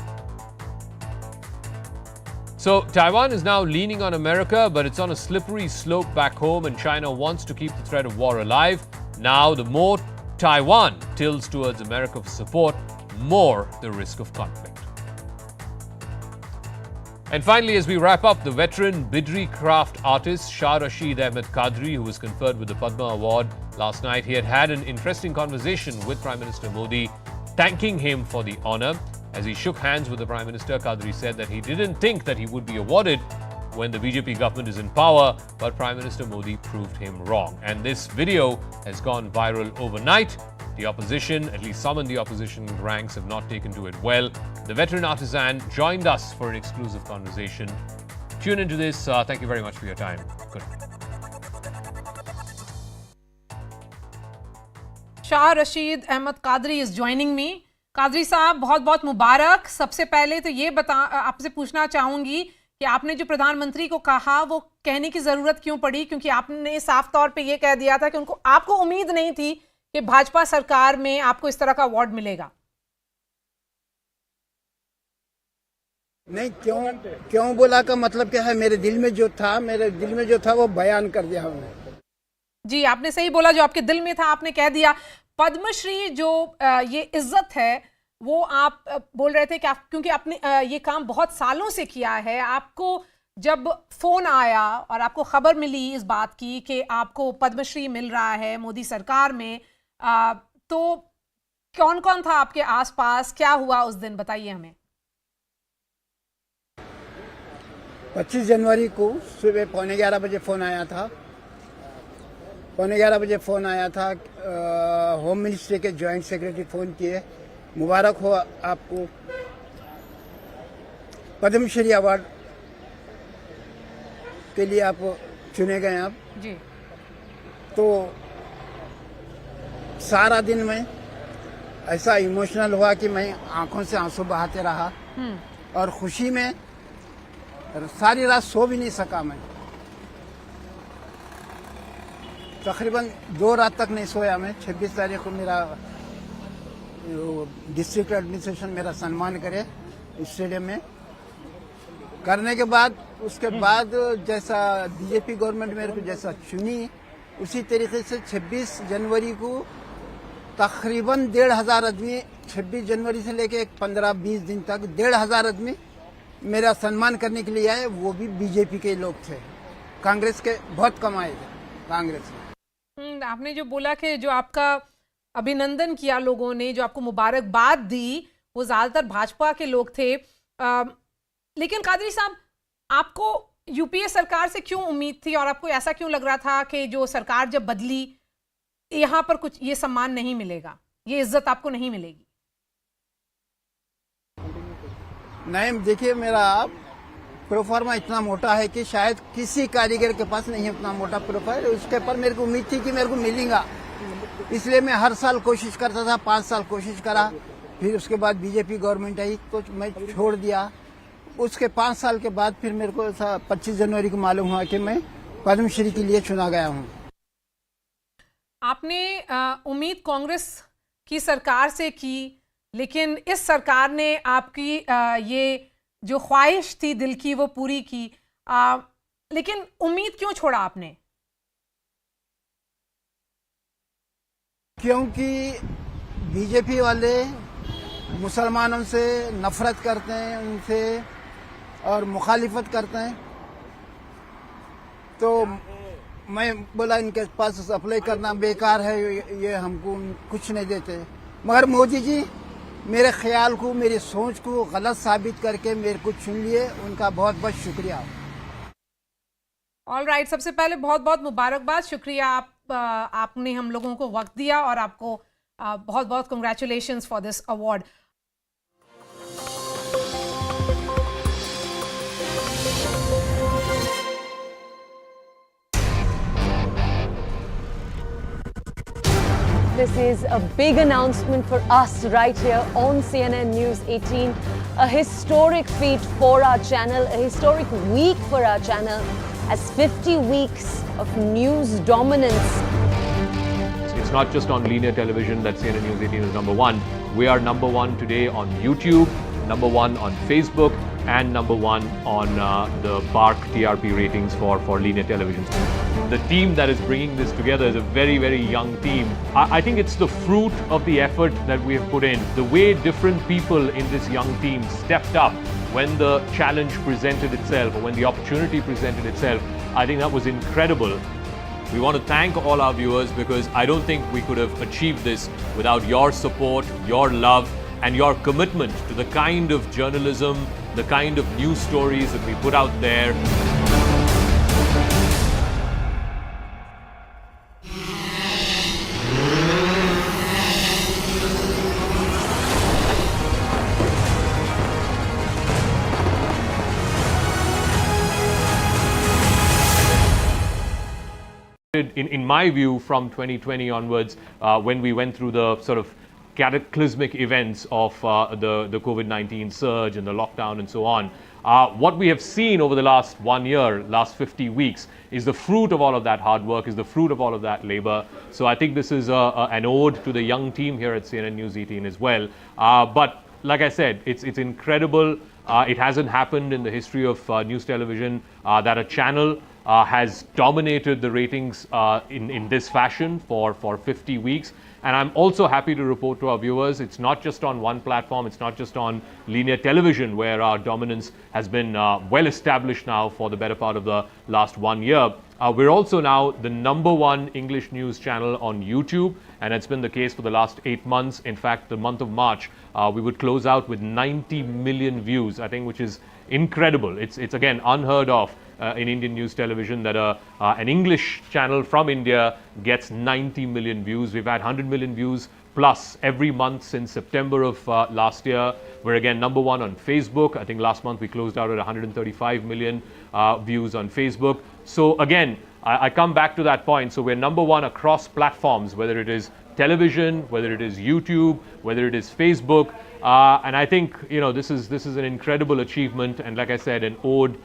Speaker 1: So Taiwan is now leaning on America, but it's on a slippery slope back home, and China wants to keep the threat of war alive. Now, the more Taiwan tilts towards America for support, more the risk of conflict. And finally, as we wrap up, the veteran Bidri craft artist Shah Rashid Ahmed Qadri, who was conferred with the Padma Award last night, he had an interesting conversation with Prime Minister Modi, thanking him for the honor. As he shook hands with the Prime Minister, Qadri said that he didn't think that he would be awarded when the BJP government is in power, but Prime Minister Modi proved him wrong. And this video has gone viral overnight. The opposition, at least some in the opposition ranks, have not taken to it well. The veteran artisan joined us for an exclusive conversation. Tune into this. Thank you very much for your time. Good night.
Speaker 16: Shah Rashid Ahmed Qadri is joining me. Qadri साहब, बहुत बहुत मुबारक। सबसे पहले तो ये आपसे पूछना चाहूंगी कि आपने जो प्रधानमंत्री को कहा वो कहने की जरूरत क्यों पड़ी, क्योंकि आपने साफ तौर पे ये कह दिया था कि आपको उम्मीद नहीं थी कि भाजपा सरकार में आपको इस तरह का अवार्ड मिलेगा।
Speaker 11: नहीं, क्यों बोला का मतलब क्या है, मेरे दिल में जो था वो बयान कर दिया हमने।
Speaker 16: जी, आपने सही बोला, जो आपके दिल में था आपने कह दिया। पद्मश्री जो ये इज्जत है वो आप बोल रहे थे कि आप, क्योंकि आपने ये काम बहुत सालों से किया है, आपको जब फोन आया और आपको खबर मिली इस बात की कि आपको पद्मश्री मिल रहा है मोदी सरकार में, तो कौन कौन था आपके आसपास, क्या हुआ उस दिन, बताइए हमें।
Speaker 11: 25 जनवरी को सुबह 11:15 बजे फोन आया था। 11:15 बजे फ़ोन आया था। होम मिनिस्ट्री के जॉइंट सेक्रेटरी फ़ोन किए, मुबारक हो आपको पद्मश्री अवार्ड के लिए आप चुने गए अब
Speaker 16: जी।
Speaker 11: तो सारा दिन में ऐसा इमोशनल हुआ कि मैं आंखों से आंसू बहाते रहा और खुशी में सारी रात सो भी नहीं सका मैं। तकरीबन 2 रात तक नहीं सोया मैं। 26 तारीख को मेरा डिस्ट्रिक्ट एडमिनिस्ट्रेशन मेरा सम्मान करे स्टेडियम में। करने के बाद उसके बाद जैसा बीजेपी गवर्नमेंट मेरे को जैसा चुनी उसी तरीके से 26 जनवरी को तकरीबन 1,500 आदमी 26 जनवरी से लेके 15-20 दिन तक 1,500 आदमी मेरा सम्मान करने के लिए आए। वो भी बीजेपी के लोग थे, कांग्रेस के बहुत कम आए थे कांग्रेस में।
Speaker 16: आपने जो बोला कि जो आपका अभिनंदन किया लोगों ने, जो आपको मुबारकबाद दी, वो ज्यादातर भाजपा के लोग थे। लेकिन कादरी साहब, आपको यूपीए सरकार से क्यों उम्मीद थी और आपको ऐसा क्यों लग रहा था कि जो सरकार जब बदली यहाँ पर कुछ ये सम्मान नहीं मिलेगा, ये इज्जत आपको नहीं मिलेगी?
Speaker 11: नहीं, देखिए मेरा प्रोफार्मा इतना मोटा है कि शायद किसी कारीगर के पास नहीं है उतना मोटा प्रोफाइल। उसके पर मेरे को उम्मीद थी कि मेरे को मिलेगा, इसलिए मैं हर साल कोशिश करता था। 5 साल कोशिश करा, फिर उसके बाद बीजेपी गवर्नमेंट आई तो मैं छोड़ दिया। उसके 5 साल के बाद फिर मेरे को 25 जनवरी को मालूम हुआ कि मैं पद्मश्री के लिए चुना गया हूँ।
Speaker 16: आपने उम्मीद कांग्रेस की सरकार से की, लेकिन इस सरकार ने आपकी ये जो ख्वाहिश थी दिल की वो पूरी की, लेकिन उम्मीद क्यों छोड़ा आपने?
Speaker 11: क्योंकि बीजेपी वाले मुसलमानों से नफरत करते हैं, उनसे और मुखालिफत करते हैं। तो मैं बोला इनके पास अप्लाई करना बेकार है, ये हमको कुछ नहीं देते। मगर मोदी जी मेरे ख्याल को, मेरी सोच को गलत साबित करके मेरे को चुन लिए, उनका बहुत बहुत शुक्रिया।
Speaker 16: ऑल राइट, सबसे पहले बहुत बहुत मुबारकबाद, शुक्रिया आपने हम लोगों को वक्त दिया और आपको बहुत बहुत congratulations for this award.
Speaker 17: This is a big announcement for us right here on CNN News 18. A historic feat for our channel, a historic week for our channel, as 50 weeks of news dominance.
Speaker 1: It's not just on linear television that CNN News 18 is number 1. We are number 1 today on YouTube, number 1 on Facebook, and number 1 on the BARC TRP ratings for linear television. The team that is bringing this together is a very, very young team. I think it's the fruit of the effort that we have put in. The way different people in this young team stepped up when the challenge presented itself or when the opportunity presented itself, I think that was incredible. We want to thank all our viewers because I don't think we could have achieved this without your support, your love, and your commitment to the kind of journalism, the kind of news stories that we put out there. In my view, from 2020 onwards, when we went through the sort of cataclysmic events of the COVID-19 surge and the lockdown and so on, what we have seen over the last 1 year, last 50 weeks, is the fruit of all of that hard work, is the fruit of all of that labor. So I think this is an ode to the young team here at CNN News 18 as well. But like I said, it's incredible. It hasn't happened in the history of news television that a channel has dominated the ratings in this fashion for 50 weeks. And I'm also happy to report to our viewers, it's not just on one platform, it's not just on linear television where our dominance has been well established now for the better part of the last 1 year. We're also now the #1 English news channel on YouTube, and it's been the case for the last 8 months. In fact, the month of March, we would close out with 90 million views, I think, which is incredible. It's again unheard of in Indian news television that an English channel from India gets 90 million views. We've had 100 million views plus every month since September of last year. We're again #1 on Facebook. I think last month we closed out at 135 million views on Facebook. So again, I come back to that point. So we're number one across platforms, whether it is television, whether it is YouTube, whether it is Facebook. And I think, this is an incredible achievement. And like I said, an ode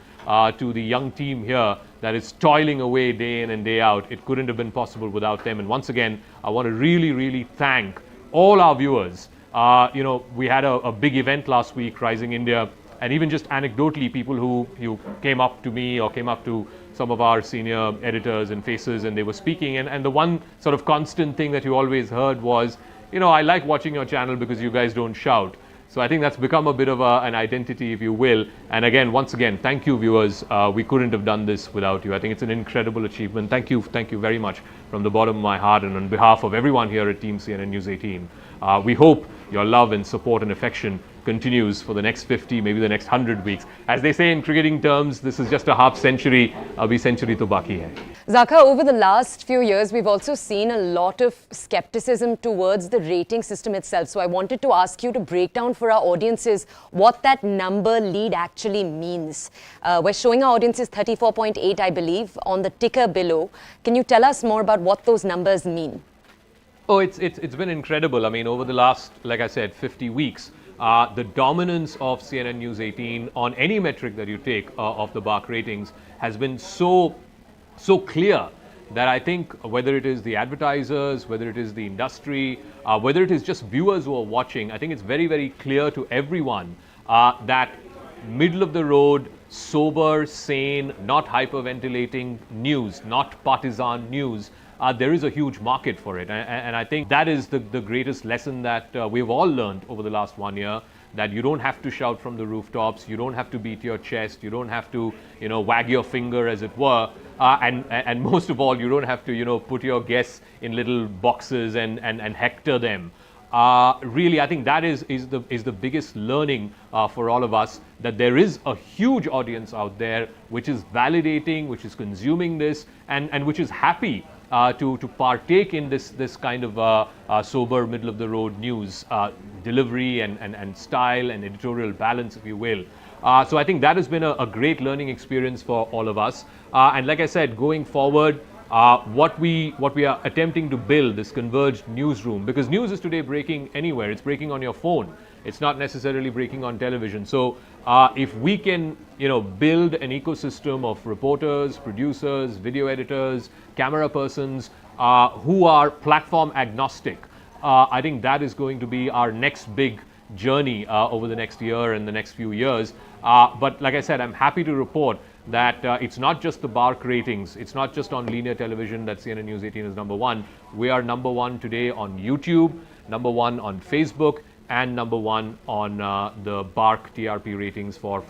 Speaker 1: to the young team here that is toiling away day in and day out. It couldn't have been possible without them. And once again, I want to really, really thank all our viewers. We had a big event last week, Rising India, and even just anecdotally, people who came up to me or came up to some of our senior editors and faces, and they were speaking. And the one sort of constant thing that you always heard was, I like watching your channel because you guys don't shout. So I think that's become a bit of an identity, if you will. And again, once again, thank you, viewers. We couldn't have done this without you. I think it's an incredible achievement. Thank you very much from the bottom of my heart and on behalf of everyone here at Team CNN News 18. We hope your love and support and affection continues for the next 50, maybe the next 100 weeks. As they say in cricketing terms, this is just a half century. Abhi century to baki hai.
Speaker 17: Zakha, over the last few years, we've also seen a lot of skepticism towards the rating system itself. So I wanted to ask you to break down for our audiences what that number lead actually means. We're showing our audiences 34.8, I believe, on the ticker below. Can you tell us more about what those numbers mean?
Speaker 1: Oh, it's been incredible. I mean, over the last, like I said, 50 weeks, the dominance of CNN News 18 on any metric that you take of the BARC ratings has been so clear that I think whether it is the advertisers, whether it is the industry, whether it is just viewers who are watching, I think it's very, very clear to everyone that middle of the road, sober, sane, not hyperventilating news, not partisan news, there is a huge market for it. And I think that is the greatest lesson that we've all learned over the last 1 year, that you don't have to shout from the rooftops, you don't have to beat your chest, you don't have to, wag your finger, as it were. And most of all, you don't have to, put your guests in little boxes and hector them. Really, I think that is the biggest learning for all of us, that there is a huge audience out there which is validating, which is consuming this, and which is happy to partake in this kind of sober, middle of the road news delivery and style and editorial balance, if you will. So I think that has been a great learning experience for all of us. And like I said, going forward, what we are attempting to build, this converged newsroom, because news is today breaking anywhere. It's breaking on your phone. It's not necessarily breaking on television. So if we can, build an ecosystem of reporters, producers, video editors, camera persons who are platform agnostic, I think that is going to be our next big journey over the next year and the next few years. But like I said, I'm happy to report that it's not just the BARC ratings, it's not just on linear television that CNN News 18 is number one. We are number one today on YouTube, number one on Facebook, and number one on the BARC TRP ratings for